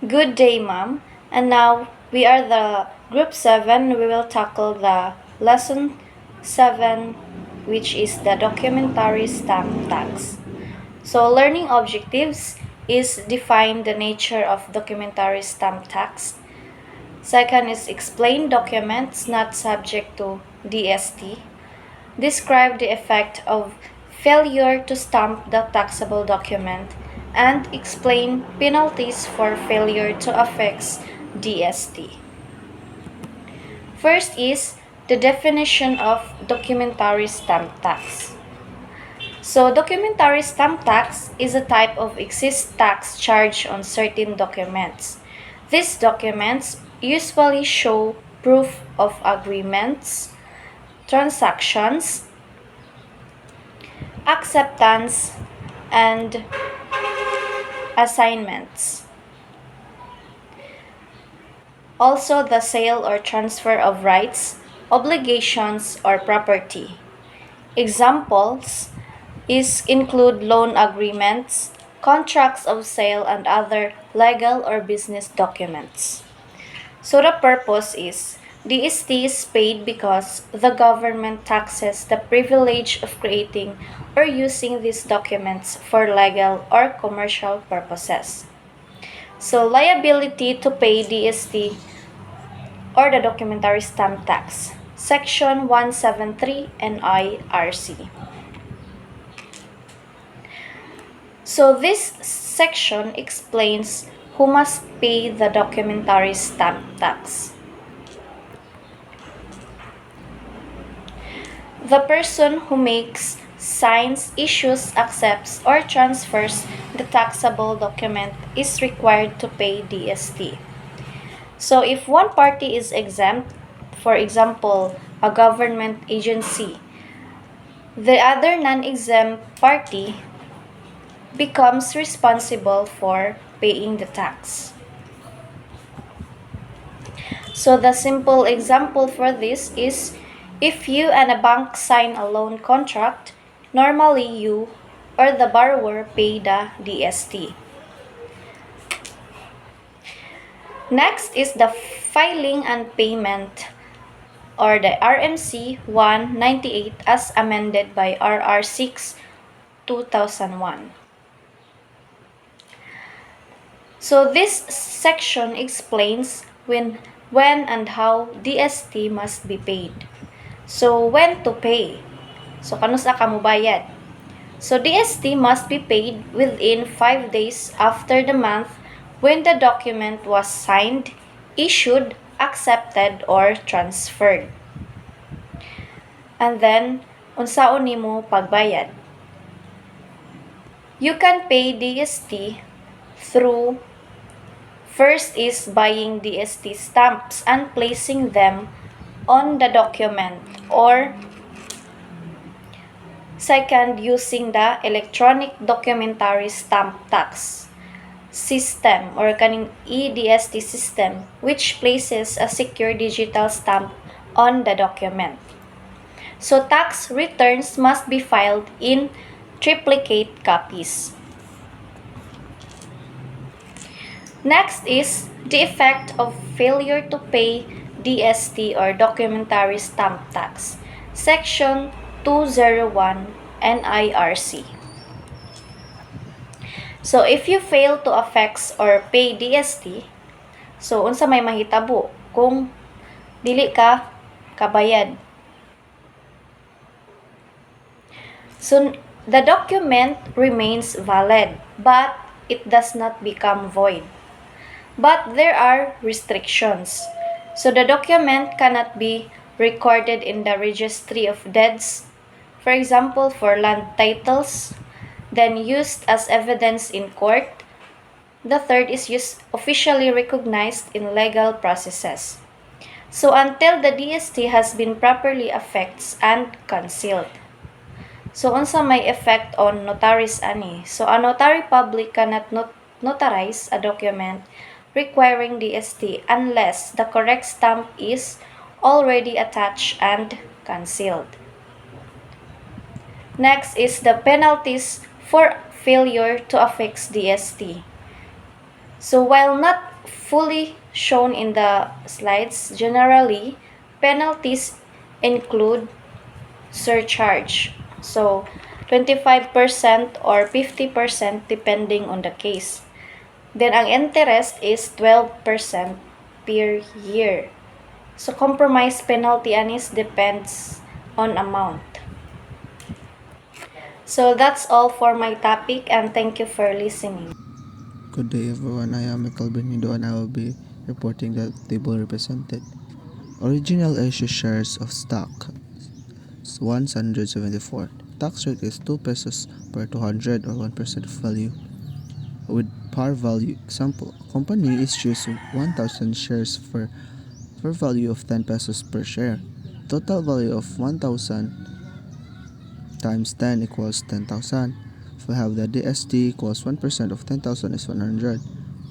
Good day, ma'am. And now we are the group 7. We will tackle the lesson 7, which is the documentary stamp tax. So, learning objectives is define the nature of documentary stamp tax. Second is explain documents not subject to DST. Describe the effect of failure to stamp the taxable document and explain penalties for failure to affix DST. First is the definition of documentary stamp tax. So, documentary stamp tax is a type of excise tax charged on certain documents. These documents usually show proof of agreements, transactions, acceptance, and assignments. Also, the sale or transfer of rights, obligations, or property. Examples include loan agreements, contracts of sale, and other legal or business documents. So the purpose is DST is paid because the government taxes the privilege of creating or using these documents for legal or commercial purposes. So liability to pay DST or the documentary stamp tax. Section 173 NIRC. So this section explains who must pay the documentary stamp tax. The person who makes, signs, issues, accepts, or transfers the taxable document is required to pay DST. So if one party is exempt, for example, a government agency, the other non-exempt party becomes responsible for paying the tax. So the simple example for this is if you and a bank sign a loan contract, normally you or the borrower pay the DST. Next is the filing and payment or the RMC 198 as amended by RR 6 2001. So this section explains when and how DST must be paid. So when to pay? So kano sa ka mo bayad? So DST must be paid within 5 days after the month when the document was signed, issued, accepted, or transferred. And then, unsaon nimo pagbayad? You can pay DST through first is buying DST stamps and placing them on the document, or second, using the electronic documentary stamp tax system or kaning EDST system, which places a secure digital stamp on the document. So tax returns must be filed in triplicate copies. Next is the effect of failure to pay DST or documentary stamp tax. Section 201 NIRC. So if you fail to affix or pay DST, so unsa may mahitabo kung dili ka kabayad. So the document remains valid, but it does not become void. But there are restrictions. So the document cannot be recorded in the registry of deeds, for example, for land titles, then used as evidence in court. The third is used officially recognized in legal processes. So until the DST has been properly affixed and concealed. So unsa may effect on notaries ani? So a notary public cannot notarize a document requiring DST unless the correct stamp is already attached and concealed. Next is the penalties for failure to affix DST. So while not fully shown in the slides, generally penalties include surcharge. So 25% or 50% depending on the case. Then ang interest is 12% per year. So compromise penalty anis depends on amount. So that's all for my topic and thank you for listening. Good day everyone, I am Michael Benido and I will be reporting the table represented. Original issue shares of stock 174. Tax rate is 2 pesos per 200 or 1% of value. With par value, example, company issues 1,000 shares for value of 10 pesos per share. Total value of 1,000 times 10 equals 10,000. If we have the DST equals 1% of 10,000 is 100.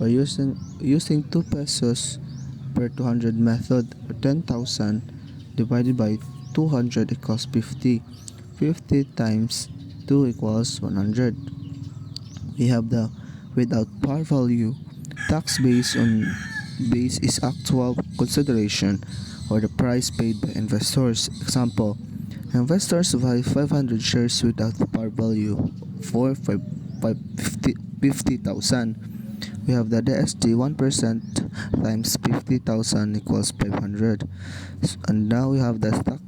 We're using 2 pesos per 200 method, 10,000 divided by 200 equals 50. 50 times 2 equals 100. We have the without par value. Tax base is actual consideration or the price paid by investors. Example, investors buy 500 shares without par value for 50,000. We have the DST 1% times 50,000 equals 500. And now we have the stock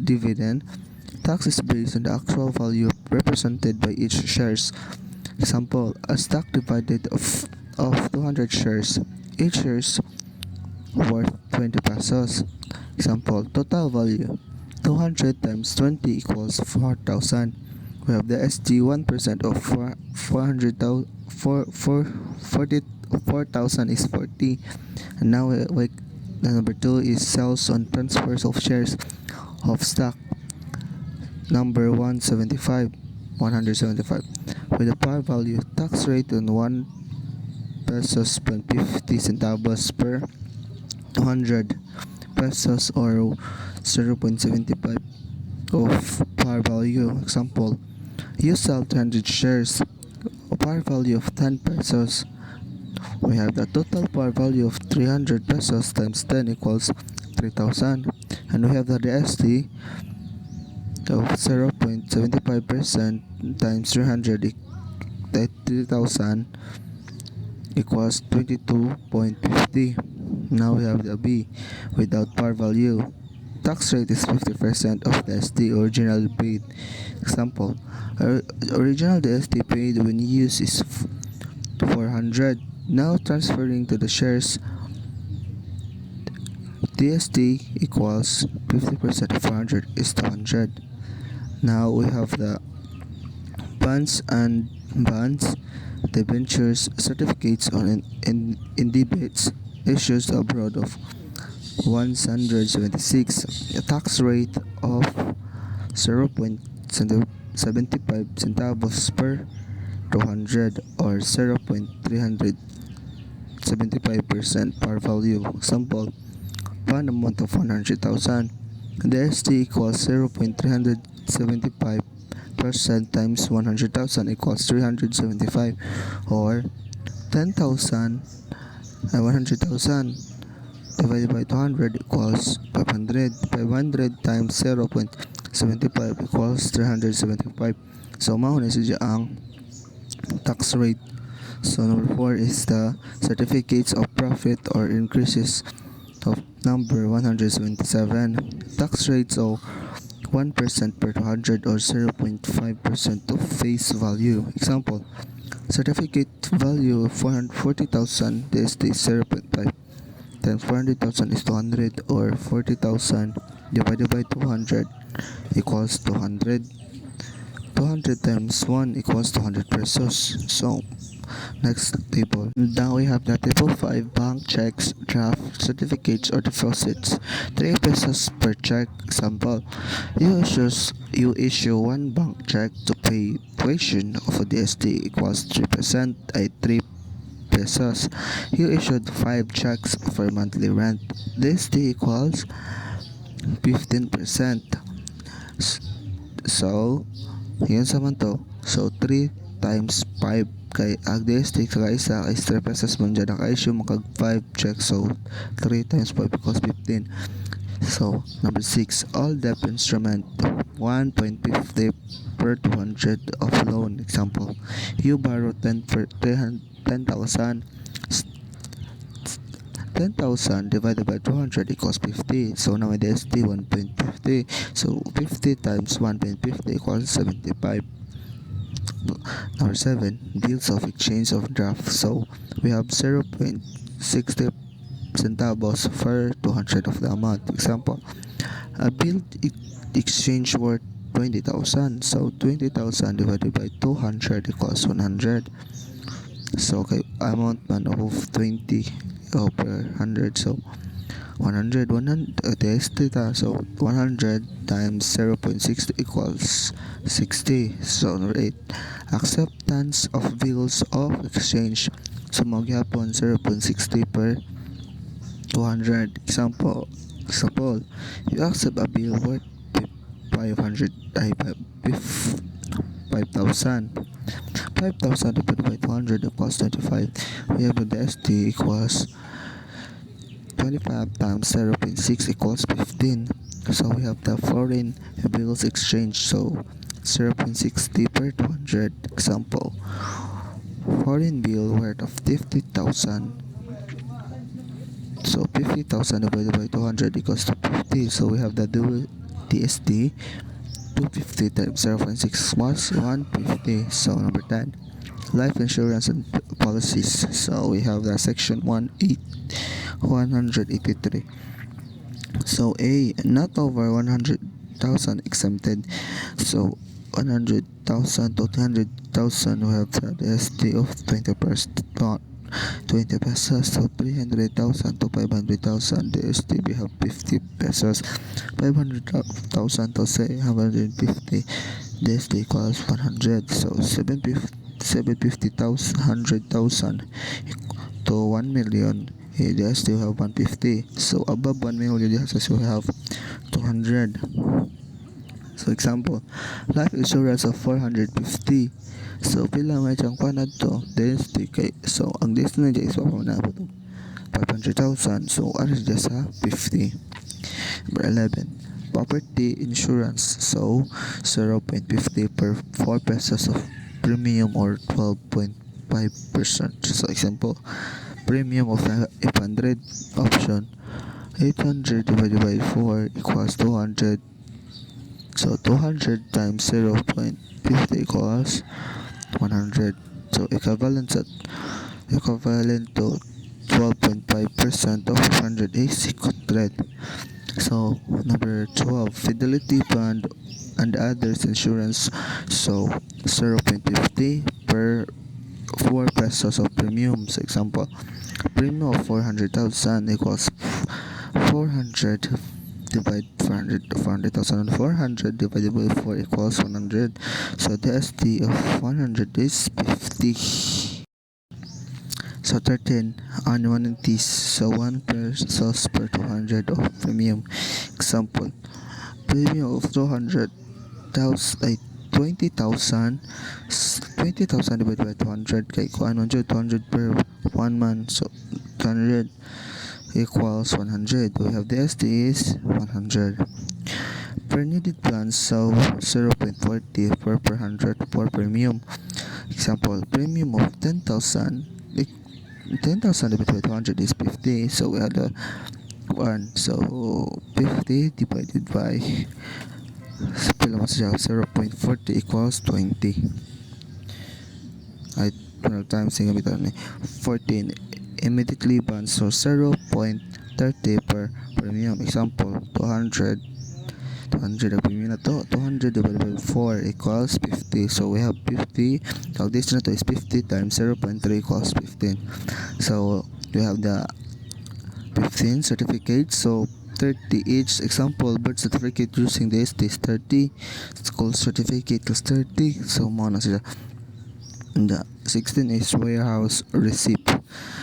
dividend. Tax is based on the actual value represented by each shares. Example, a stock divided of 200 shares. Each shares worth 20 pesos. Example, total value 200 times 20 equals 4,000. We have the ST 1% of 400,000 4,000 is 40. And now the number 2 is sales on transfers of shares of stock. Number 175 with a par value tax rate on 1 pesos and 50 centavos per 200 pesos or 0.75 of par value. Example, you sell 200 shares, a par value of 10 pesos. We have the total par value of 300 pesos times 10 equals 3,000. And we have the DST of 0.75% times 300 3,000 equals 22.50. Now we have the B without par value. Tax rate is 50% of the ST originally paid. Example, original DST paid when used is 400. Now transferring to the shares, DST equals 50% of 400 is 200. Now we have the bonds and bonds, debentures, certificates on in debates issues abroad of 176, a tax rate of 0.75 centavos per 200 or 0.375% par value. Example, bond amount of 100,000. The ST equals 0.375% times 100,000 equals 375 or 10,000 100,000 divided by 200 equals 500. 500 times 0.75 equals 375. So mahon na siya ang tax rate. So number 4 is the certificates of profit or increases of number 177. Tax rates of 1% per 200 or 0.5% of face value. Example, certificate value of 440,000 DST 0.5 times 400,000 is 200 or 40,000 divided by 200 equals 200. 200 times 1 equals 200 pesos. So next table. Now we have the table 5 bank checks, draft, certificates or deposits. 3 pesos per check. Example, you issue one bank check to pay tuition of a DST equals 3% ay 3 pesos. You issued 5 checks for monthly rent. DST equals 15%. So, yun sa man to. So, 3 times 5 kay DST ka isa kay 3 pesos man dyan naka-issue makag 5 check, so 3 times 5 equals 15. So number 6, all debt instrument 1.50 per 200 of loan. Example, you borrow 10 for 10,000. 10,000 divided by 200 equals 50. So now my DST 1.50. So 50 times 1.50 equals 75. Number 7, bills of exchange of draft. So we have 0.60 centavos for 200 of the amount. Example, a bill exchange worth 20,000. So 20,000 divided by 200 equals 100. So okay, amount man of 20 per 100. So 100 test theta, so 100 times 0.60 equals 60. So number 8, acceptance of bills of exchange. So maghapon 0.60 per 200. Example, you accept a bill worth 500 5,000. 5,000 divided by 200 equals 25. We have the ST equals 25 times 0.6 equals 15. So we have the foreign bills exchange. So 0.60 per 200. Example, foreign bill worth of 50,000. So 50,000 divided by 200 equals to 50. So we have the DST 250 times 0.6 equals 150. So number 10, life insurance and policies. So we have the section 183. So A, not over 100,000 exempted. So 100,000 to 200,000 we have the DST of 20 pesos. So 300,000 to 500,000 DST we have 50 pesos. 500,000 to 750 DST equals 100. So 750,000 100,000 to 1 million, they still have 150. So above 1 million, they still have 200. So example, life insurance of 450. So pila may siyang panad to density kay, so ang density na dyan is papamanabot 500,000. So ano siya sa 50. Number 11, property insurance. So 0.50 per 4 pesos of premium or 12.5%. So example, premium of 800, option 800 divided by 4 equals 200. So 200 times 0.50 equals 100. So equivalent to 12.5% of 100 is 100. So number 12, fidelity fund and others insurance. So 0.50 per 4 pesos of premium. So example, premium of 400,000 equals 400 divide 400,000 and 400 divided by 4 equals 100. So the ST of 100 is 50. So 13, annuities. So 1 pesos per 200 of premium. Example, premium of 200,000 20,000 divided by 200 kay kung 200 per 1 month, so 200 equals 100. We have the ST is 100. Per needed plans, so 0.40 per 100 for premium. Example, premium of 10,000 divided by 200 is 50. So we have the 1. So 50 divided by 0.40 equals 20. Ay 12 times yung gamitan ni 14. Immediately bonds, so 0.30 per premium. Example, 200 ang premium na to, 200 divided by 4 equals 50. So we have 50. So this na to is 50 times 0.3 equals 15. So we have the 15 certificates, so 30 each. Example, birth certificate using this is 30. School certificate is 30. So mo na sila. And the 16 is warehouse receipt,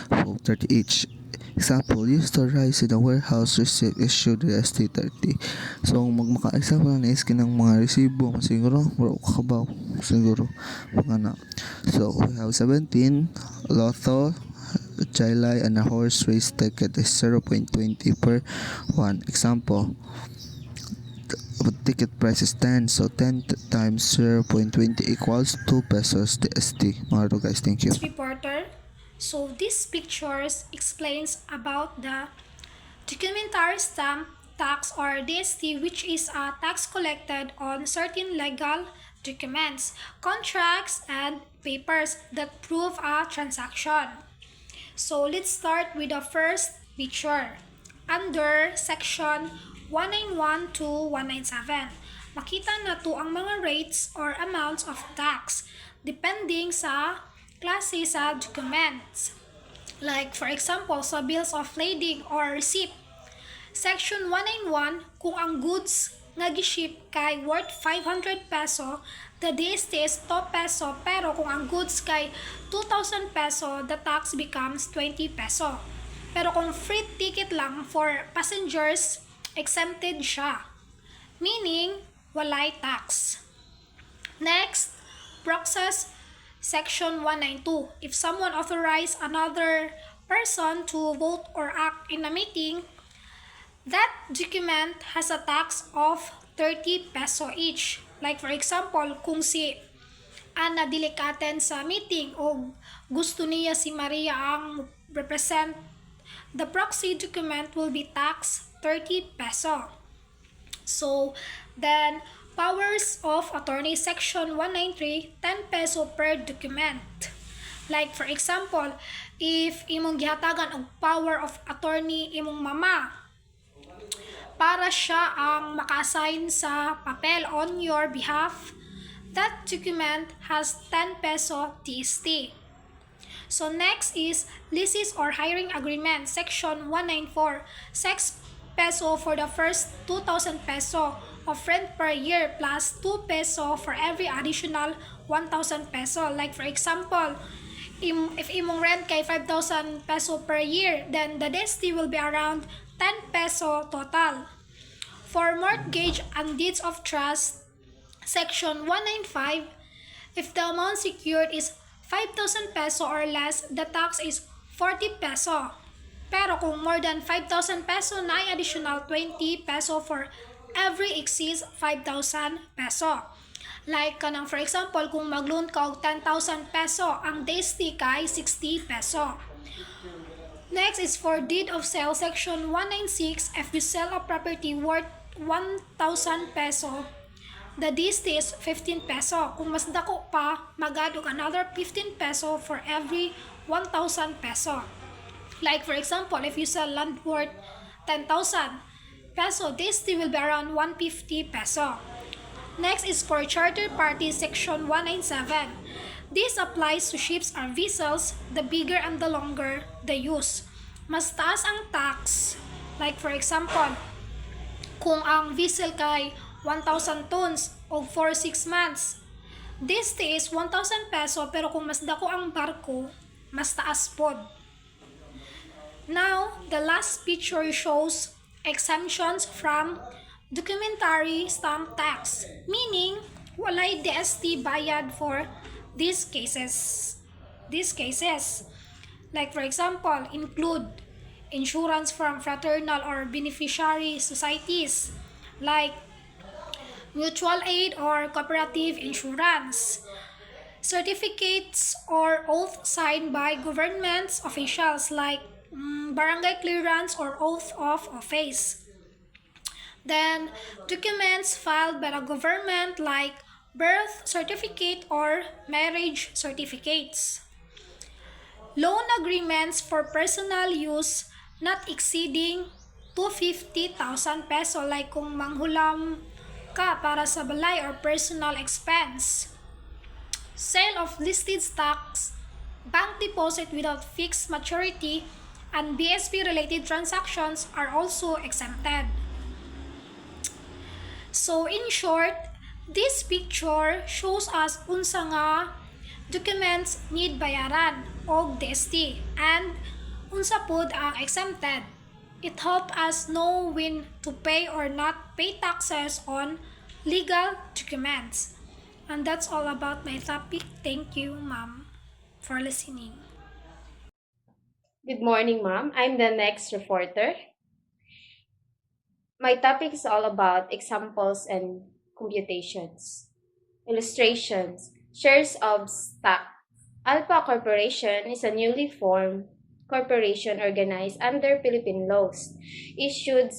so 30 each. Example, used to rise in a warehouse receipt issued DST 30. So, ang magmaka-example na is kinang mga resibo, siguro, bro, kabaw, siguro, mga na. So, we have 17, Lotto, Chilai, and a horse race ticket is 0.20 per 1. Example, the ticket price is 10, so 10 times 0.20 equals 2 pesos DST. Mga to guys, thank you. Reporter. So these pictures explains about the documentary stamp tax or DST, which is a tax collected on certain legal documents, contracts, and papers that prove a transaction. So let's start with the first picture. Under section 191 to 197, makita na to ang mga rates or amounts of tax depending sa klase sa documents. Like for example, sa bills of lading or receipt. Section 191, kung ang goods nga giship kay worth 500 peso, the DST is 2 peso, pero kung ang goods kay 2,000 peso, the tax becomes 20 peso. Pero kung free ticket lang for passengers, exempted siya. Meaning, walay tax. Next, process Section 192. If someone authorized another person to vote or act in a meeting, that document has a tax of 30 peso each. Like for example, kung si Ana Dilikaten sa meeting o gusto niya si Maria ang represent, the proxy document will be taxed 30 peso. So, then, powers of attorney section 193, 10 peso per document. Like for example, if imong gihatagan og power of attorney imong mama, para siya ang maka-assign sa papel on your behalf, that document has 10 peso TST. So next is leases or hiring agreement, section 194, 6 peso for the first 2,000 peso of rent per year plus 2 peso for every additional 1,000 peso. Like for example, if imong rent kay 5,000 peso per year, then the DST will be around 10 peso total. For mortgage and deeds of trust, section 195, if the amount secured is 5,000 peso or less, the tax is 40 peso. Pero kung more than 5,000 peso, na ay additional 20 peso for every exceeds 5,000 peso. Like kanang for example, kung mag-loan ka og 10,000 peso, ang DST kay 60 peso. Next is for deed of sale, section 196, if you sell a property worth 1,000 peso, the DST is 15 peso. Kung mas dako pa, mag-add og another 15 peso for every 1,000 peso. Like for example, if you sell land worth 10,000 peso, DST will be around 150 peso. Next is for charter party, section 197. This applies to ships or vessels, the bigger and the longer the use. Mas taas ang tax. Like for example, kung ang vessel kay 1,000 tons o for 6 months, DST is 1,000 peso, pero kung mas dako ang barko, mas taas pod. Now, the last picture shows exemptions from documentary stamp tax, meaning walay DST bayad for these cases. Like for example, include insurance from fraternal or beneficiary societies, like mutual aid or cooperative insurance, certificates or oath signed by government officials like barangay clearance or oath of office. Then, documents filed by the government like birth certificate or marriage certificates. Loan agreements for personal use not exceeding 250,000 peso, like kung manghulam ka para sa balay or personal expense. Sale of listed stocks, bank deposit without fixed maturity, and BSP-related transactions are also exempted. So in short, this picture shows us unsa nga documents need bayaran og DST and unsa pod ang exempted? It helps us know when to pay or not pay taxes on legal documents. And that's all about my topic. Thank you, ma'am, for listening. Good morning, ma'am. I'm the next reporter. My topic is all about examples and computations. Illustrations. Shares of stock. Alpha Corporation is a newly formed corporation organized under Philippine laws. Issued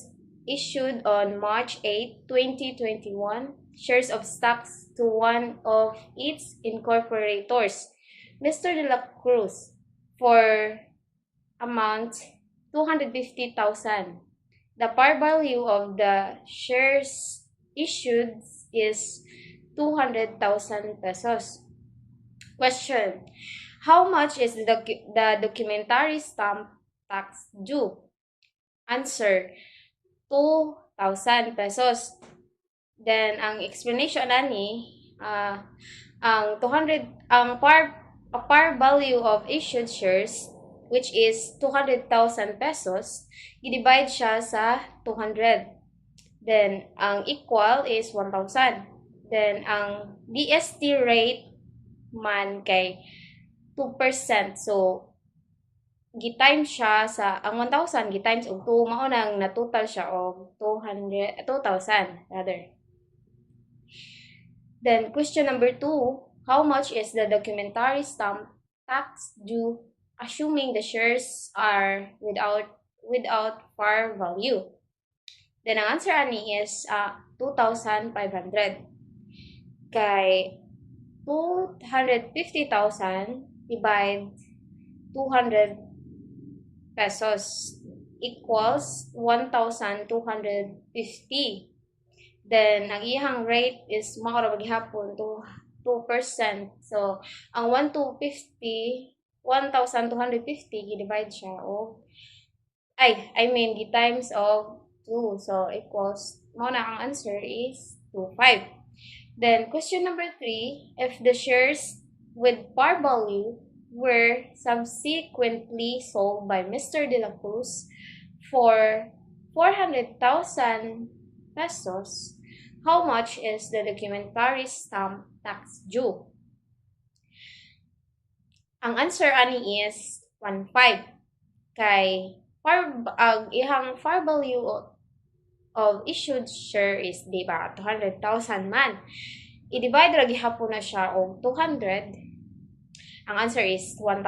on March 8, 2021, shares of stocks to one of its incorporators, Mr. De La Cruz, for amount 250,000. The par value of the shares issued is 200,000 pesos. Question: how much is the documentary stamp tax due? Answer: 2,000 pesos. Then ang explanation ani ang par value of issued shares, which is 200,000 pesos, i-divide siya sa 200. Then ang equal is 1,000. Then ang DST rate man kay 2%. So gitimes siya sa ang 1,000 gitimes og 2 mao nang na-total siya og 2,000 rather. Then question number 2, how much is the documentary stamp tax due assuming the shares are without par value? Then ang answer ani is 2,500. Kay 250,000 divide 200 pesos equals 1,250. Then ang iyang rate is mao ra gihapon to 2%. So ang 1,250 gi-divide siya og times of 2. So equals mao na ang answer is 25. Then question number 3, if the shares with par value were subsequently sold by Mr. De La Cruz for 400,000 pesos, how much is the documentary stamp tax due? Ang answer ani is 1.5 kay ang ihang par value of issued share is di ba 200,000 man. I-divide ra gihapon na siya og 200. Ang answer is 1,000.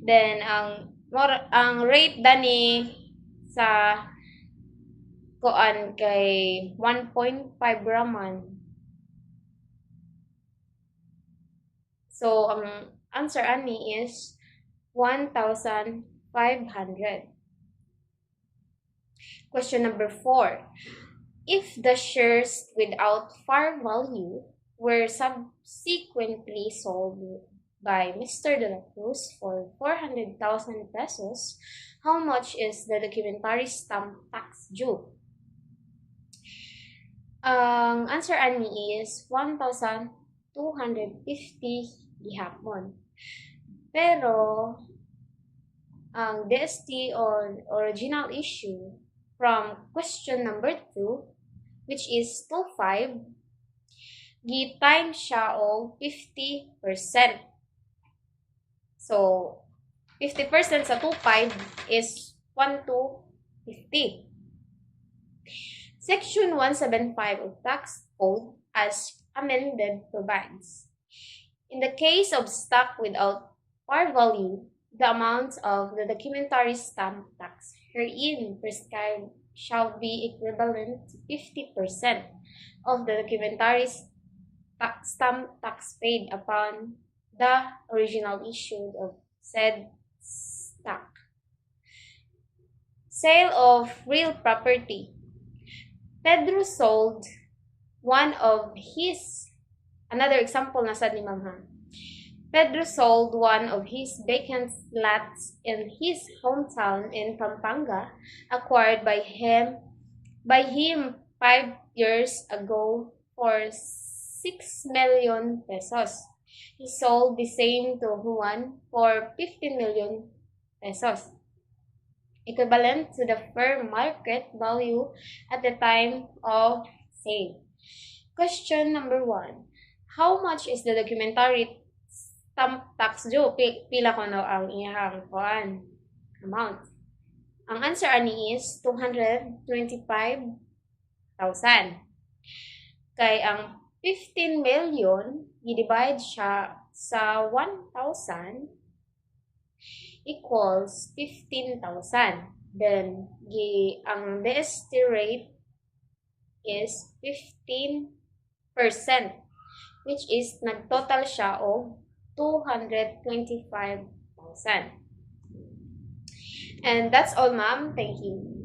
Then ang rate dani sa koan kay 1.5 raman. So ang answer ani is 1,500. Question number 4. If the shares without par value were subsequently sold by Mr. De La Cruz for 400,000 pesos, how much is the documentary stamp tax due? Ang answer ani is 1,250 gihapon. Pero ang DST or original issue from question number 2, which is 25, gi-time siya og 50%. So 50% sa 25 is 1,250. Section 175 of Tax Code as amended provides, in the case of stock without par value, the amounts of the documentary stamp tax herein prescribed shall be equivalent to 50% of the documentary stamp tax paid upon the original issue of said stock. Sale of real property. Pedro sold one of his, another example na sad ni Ma'am ha. Pedro sold one of his vacant lots in his hometown in Pampanga, acquired by him 5 years ago for 6 million pesos. He sold the same to Juan for 15 million pesos. equivalent to the fair market value at the time of sale. Question number 1. How much is the documentary stamp tax due? Pila ko na ang iyang amount. Ang answer ani is 225,000. Kay ang 15 million, i-divide siya sa 1,000 equals 15,000. Then, ang DST rate is 15%, which is nagtotal siya o 225,000. And that's all, ma'am. Thank you.